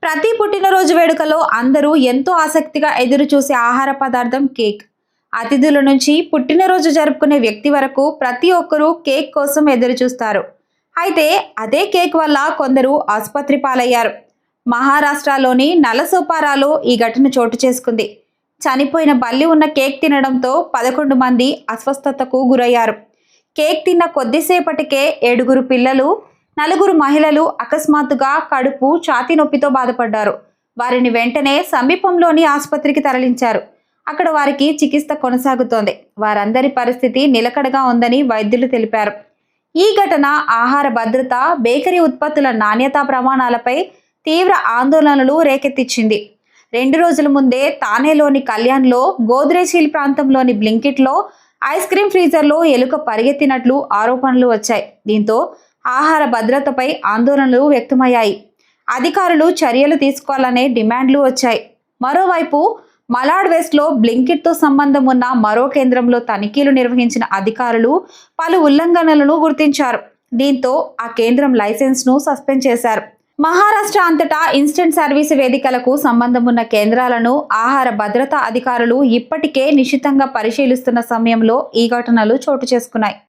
ప్రతి పుట్టినరోజు వేడుకలో అందరూ ఎంతో ఆసక్తిగా ఎదురు చూసే ఆహార పదార్థం కేక్. అతిథుల నుంచి పుట్టినరోజు జరుపుకునే వ్యక్తి వరకు ప్రతి ఒక్కరూ కేక్ కోసం ఎదురు చూస్తారు. అయితే అదే కేక్ వల్ల కొందరు ఆసుపత్రి పాలయ్యారు. మహారాష్ట్రలోని నలసోపారాలో ఈ ఘటన చోటు చేసుకుంది. చనిపోయిన బల్లి ఉన్న కేక్ తినడంతో 11 మంది అస్వస్థతకు గురయ్యారు. కేక్ తిన్న కొద్దిసేపటికే 7 పిల్లలు, 4 మహిళలు అకస్మాత్తుగా కడుపు, ఛాతీ నొప్పితో బాధపడ్డారు. వారిని వెంటనే సమీపంలోని ఆసుపత్రికి తరలించారు. అక్కడ వారికి చికిత్స కొనసాగుతోంది. వారందరి పరిస్థితి నిలకడగా ఉందని వైద్యులు తెలిపారు. ఈ ఘటన ఆహార భద్రత, బేకరీ ఉత్పత్తుల నాణ్యతా ప్రమాణాలపై తీవ్ర ఆందోళనలు రేకెత్తించింది. 2 రోజుల ముందే తానేలోని కళ్యాణ్లో, గోద్రేజ్ హిల్ ప్రాంతంలోని బ్లింకిట్లో ఐస్ క్రీమ్ ఫ్రీజర్లో ఎలుక పరిగెత్తినట్లు ఆరోపణలు వచ్చాయి. దీంతో ఆహార భద్రతపై ఆందోళనలు వ్యక్తమయ్యాయి. అధికారులు చర్యలు తీసుకోవాలనే డిమాండ్లు వచ్చాయి. మరోవైపు మలాడ్ వెస్ట్లో బ్లింకిట్తో సంబంధం ఉన్న మరో కేంద్రంలో తనిఖీలు నిర్వహించిన అధికారులు పలు ఉల్లంఘనలను గుర్తించారు. దీంతో ఆ కేంద్రం లైసెన్స్ను సస్పెండ్ చేశారు. మహారాష్ట్ర అంతటా ఇన్స్టెంట్ సర్వీసు వేదికలకు సంబంధం ఉన్న కేంద్రాలను ఆహార భద్రతా అధికారులు ఇప్పటికే నిశితంగా పరిశీలిస్తున్న సమయంలో ఈ ఘటనలు చోటు చేసుకున్నాయి.